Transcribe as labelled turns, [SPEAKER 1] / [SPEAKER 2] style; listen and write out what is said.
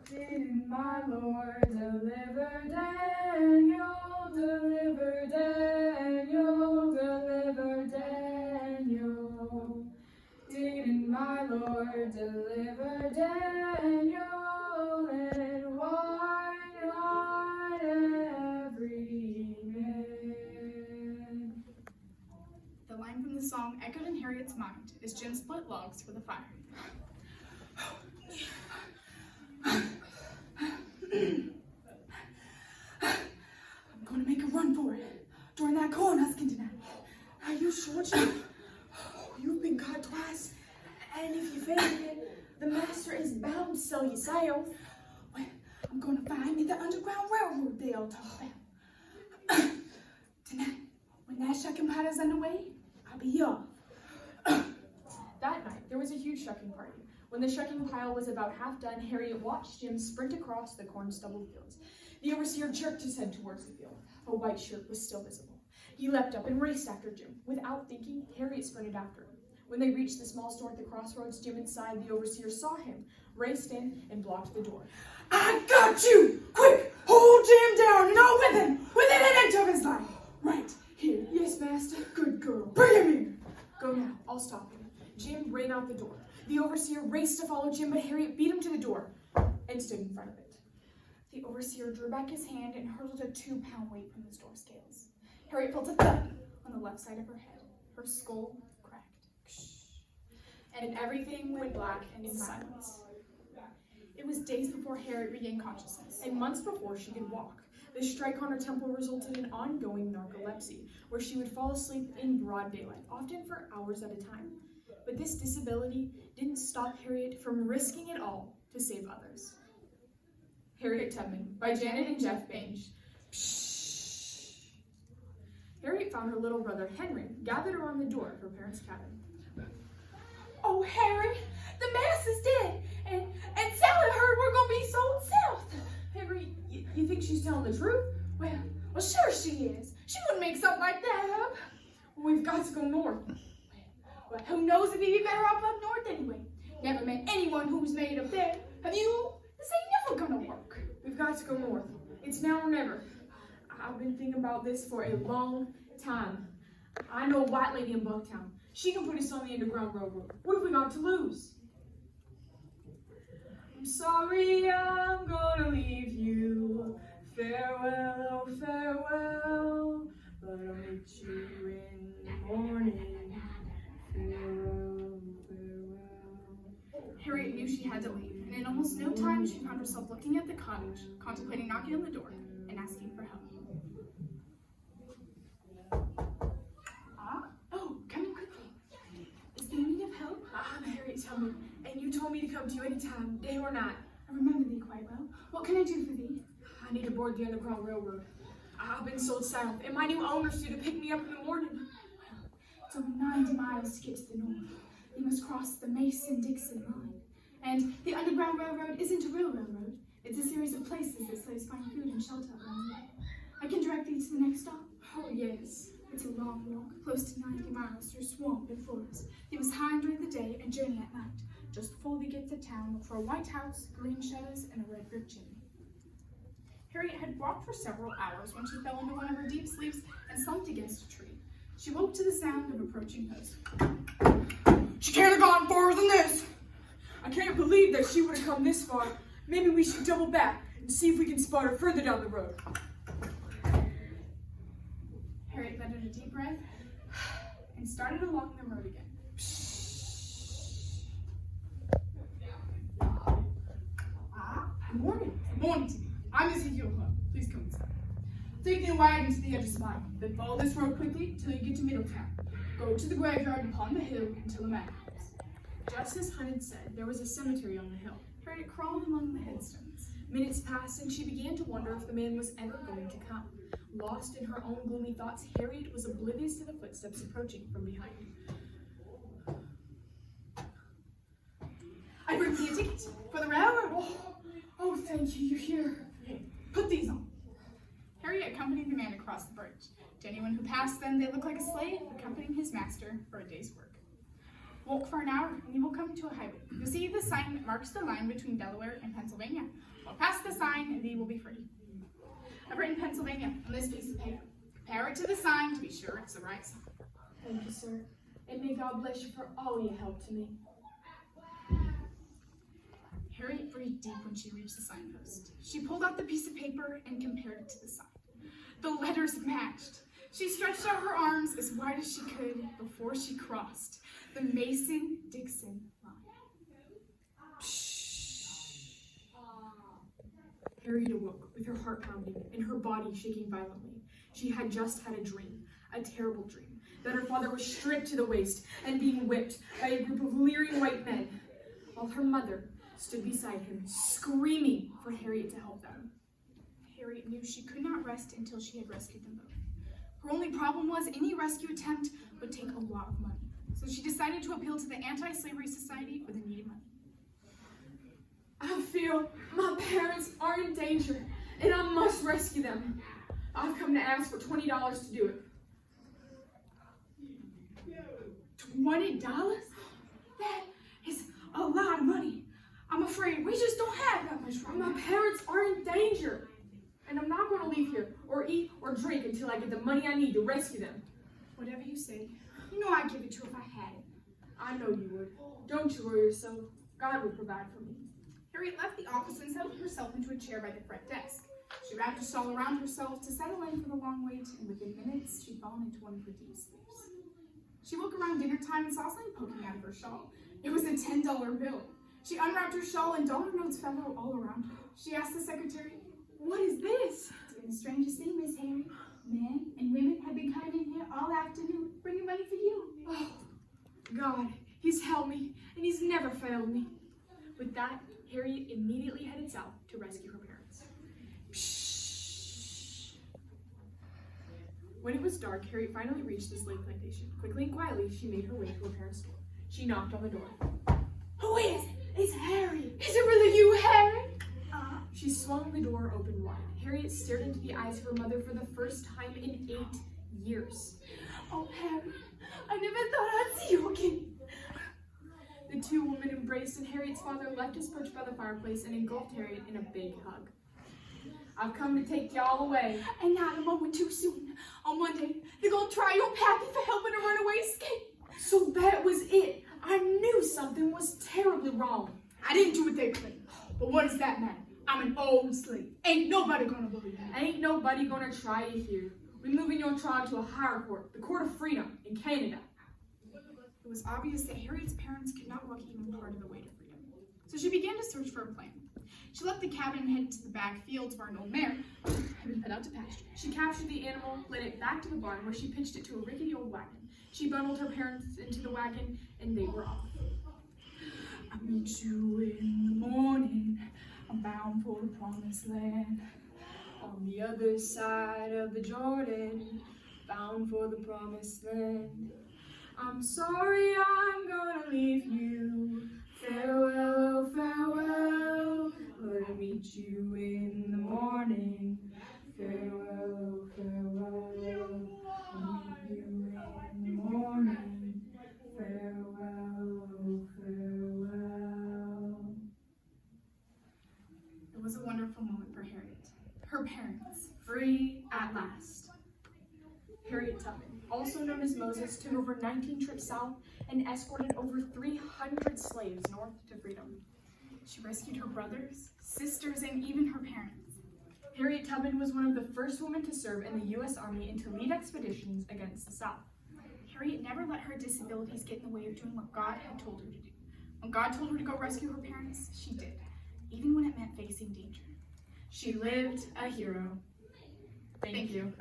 [SPEAKER 1] Didn't my Lord deliver Daniel, deliver Daniel, deliver Daniel? Didn't my Lord deliver Daniel and wine on every man?
[SPEAKER 2] The line from the song echoed in Harriet's mind as Jim split logs for the fire.
[SPEAKER 3] I'm going to make a run for it during that corn husking tonight. Are you sure, Jim? You've been caught twice, and if you fail it, the master is bound to sell you south. Well, I'm going to find me the Underground Railroad they all talk about. Tonight, when that shucking party's underway, I'll be yours.
[SPEAKER 1] That night, there was a huge shucking party. When the shucking pile was about half done, Harriet watched Jim sprint across the corn-stubbled fields. The overseer jerked his head towards the field. A white shirt was still visible. He leapt up and raced after Jim. Without thinking, Harriet sprinted after him. When they reached the small store at the crossroads, Jim inside, the overseer saw him, raced in, and blocked the door.
[SPEAKER 3] I got you! Quick, hold Jim down and I'll whip him within an inch of his life. Right here.
[SPEAKER 1] Yes, master. Good girl.
[SPEAKER 3] Bring him here.
[SPEAKER 1] Go now. I'll stop him. Jim ran out the door. The overseer raced to follow Jim, but Harriet beat him to the door and stood in front of it.
[SPEAKER 2] The overseer drew back his hand and hurled a 2-pound weight from his door scales. Harriet felt a thud on the left side of her head. Her skull cracked. And everything went black in silence. It was days before Harriet regained consciousness.
[SPEAKER 1] And months before she could walk. The strike on her temple resulted in ongoing narcolepsy, where she would fall asleep in broad daylight, often for hours at a time. But this disability didn't stop Harriet from risking it all to save others. Harriet Tubman, by Janet and Jeff Bange. Harriet found her little brother Henry gathered around the door of her parents' cabin.
[SPEAKER 3] Oh, Harry, the mass is dead, and Sally heard we're gonna be sold south.
[SPEAKER 1] Henry, you think she's telling the truth?
[SPEAKER 3] Well, sure she is. She wouldn't make something like that up.
[SPEAKER 1] We've got to go north.
[SPEAKER 3] Well, who knows if he'd be better off up north anyway? Never met anyone who was made up there. Have you? This ain't never gonna work.
[SPEAKER 1] We've got to go north. It's now or never. I've been thinking about this for a long time. I know a white lady in Bucktown. She can put us on the Underground Railroad. What have we got to lose? I'm sorry I'm gonna leave you. Farewell, oh farewell. But I'll meet you in the morning. Farewell, farewell.
[SPEAKER 2] Harriet knew she had to leave, and in almost no time she found herself looking at the cottage, contemplating knocking on the door and asking for help. Oh, come in quickly. Is there need of help?
[SPEAKER 1] I'm Harriet Tubman, and you told me to come to you anytime, day or night.
[SPEAKER 2] I remember thee quite well. What can I do for thee?
[SPEAKER 1] I need to board the Underground Railroad. I've been sold south, and my new owner's due to pick me up in the morning.
[SPEAKER 2] It's over 90 miles to get to the north. You must cross the Mason-Dixon line. And the Underground Railroad isn't a real railroad. It's a series of places that slaves find food and shelter along the way. I can direct thee to the next stop.
[SPEAKER 1] Oh, yes.
[SPEAKER 2] It's a long walk, close to 90 miles through swamp and forest. It was high during the day and journey at night. Just before we get to town, look for a white house, green shutters, and a red brick chimney. Harriet had walked for several hours when she fell into one of her deep sleeps and slumped against a tree. She woke to the sound of approaching hoofs.
[SPEAKER 3] She can't have gone farther than this.
[SPEAKER 1] I can't believe that she would have come this far. Maybe we should double back and see if we can spot her further down the road.
[SPEAKER 2] Harriet let out a deep breath and started along the road again.
[SPEAKER 3] Good morning.
[SPEAKER 2] Good morning to you. I'm Ezekiel Hunt. Please come inside. Take the wagon to the edge of the mine, then follow this road quickly till you get to Middletown. Go to the graveyard upon the hill until the manor house.
[SPEAKER 1] Just as Hunt had said, there was a cemetery on the hill.
[SPEAKER 2] Harriet crawled among the headstones.
[SPEAKER 1] Minutes passed, and she began to wonder if the man was ever going to come. Lost in her own gloomy thoughts, Harriet was oblivious to the footsteps approaching from behind.
[SPEAKER 2] I bring thee a ticket for the railroad. Oh, thank you. You're here. Put these on. Harriet accompanied the man across the bridge. To anyone who passed them, they looked like a slave accompanying his master for a day's work. Walk for an hour, and you will come to a highway. You'll see the sign that marks the line between Delaware and Pennsylvania. sign and thee will be free. I've written Pennsylvania on this piece of paper. Compare it to the sign to be sure it's the right sign.
[SPEAKER 1] Thank you, sir. And may God bless you for all you helped to me.
[SPEAKER 2] Harriet breathed deep when she reached the signpost. She pulled out the piece of paper and compared it to the sign. The letters matched. She stretched out her arms as wide as she could before she crossed the Mason-Dixon line.
[SPEAKER 1] Harriet awoke with her heart pounding and her body shaking violently. She had just had a dream, a terrible dream, that her father was stripped to the waist and being whipped by a group of leering white men, while her mother stood beside him, screaming for Harriet to help them.
[SPEAKER 2] Harriet knew she could not rest until she had rescued them both. Her only problem was any rescue attempt would take a lot of money, so she decided to appeal to the Anti-Slavery Society for the needed money.
[SPEAKER 1] I feel my parents are in danger, and I must rescue them. I've come to ask for $20 to do it.
[SPEAKER 2] $20? That is a lot of money. I'm afraid we just don't have that much right
[SPEAKER 1] My
[SPEAKER 2] now.
[SPEAKER 1] parents are in danger, and I'm not going to leave here or eat or drink until I get the money I need to rescue them.
[SPEAKER 2] Whatever you say, you know I'd give it to you if I had it.
[SPEAKER 1] I know you would. Don't you worry yourself. God will provide for me.
[SPEAKER 2] Harriet left the office and settled herself into a chair by the front desk. She wrapped a shawl around herself to settle in for the long wait, and within minutes, she'd fallen into one of her deep sleeps. She woke around dinner time and saw something poking out of her shawl. It was a $10 bill. She unwrapped her shawl and dollar notes fell out all around her. She asked the secretary,
[SPEAKER 1] What is this?
[SPEAKER 2] "It's been the strangest thing, Miss Harriet. Men and women have been coming in here all afternoon, bringing money for you."
[SPEAKER 1] Oh, God, He's helped me, and He's never failed me. With that, Harriet immediately headed south to rescue her parents. When it was dark, Harriet finally reached the slave plantation. Quickly and quietly, she made her way to her parents' door. She knocked on the door.
[SPEAKER 2] "Who is it?"
[SPEAKER 1] It's Harriet!
[SPEAKER 2] "Is it really you, Harriet?"
[SPEAKER 1] She swung the door open wide. Harriet stared into the eyes of her mother for the first time in 8 years.
[SPEAKER 2] "Oh, Harriet, I never thought I'd see you again."
[SPEAKER 1] The two women embraced, and Harriet's father left his perch by the fireplace and engulfed Harriet in a big hug. I've come to take y'all away.
[SPEAKER 2] And not a moment too soon. On Monday, they're gonna try your pappy for helping a runaway escape.
[SPEAKER 1] So that was it. I knew something was terribly wrong.
[SPEAKER 2] I didn't do what they claimed. But what does that matter? I'm an old slave. Ain't nobody gonna believe me.
[SPEAKER 1] Ain't nobody gonna try you here. We're moving your trial to a higher court, the Court of Freedom in Canada.
[SPEAKER 2] It was obvious that Harriet's parents could not walk even part of the way to freedom. So she began to search for a plan. She left the cabin and headed to the back fields where an old mare had been put out to pasture.
[SPEAKER 1] She captured the animal, led it back to the barn where she pitched it to a rickety old wagon. She bundled her parents into the wagon, and they were off.
[SPEAKER 2] "I meet you in the morning. I'm bound for the promised land.
[SPEAKER 1] On the other side of the Jordan, bound for the promised land. I'm sorry I'm gonna leave you. Farewell, oh farewell. But I'll meet you in the morning. Farewell, oh farewell. I'll meet you in the morning. Farewell, oh farewell."
[SPEAKER 2] It was a wonderful moment for Harriet. Her parents.
[SPEAKER 1] Free at last. Harriet Tubman, also known as Moses, took over 19 trips south and escorted over 300 slaves north to freedom.
[SPEAKER 2] She rescued her brothers, sisters, and even her parents.
[SPEAKER 1] Harriet Tubman was one of the first women to serve in the U.S. Army and to lead expeditions against the South.
[SPEAKER 2] Harriet never let her disabilities get in the way of doing what God had told her to do. When God told her to go rescue her parents, she did, even when it meant facing danger.
[SPEAKER 1] She lived a hero. Thank you.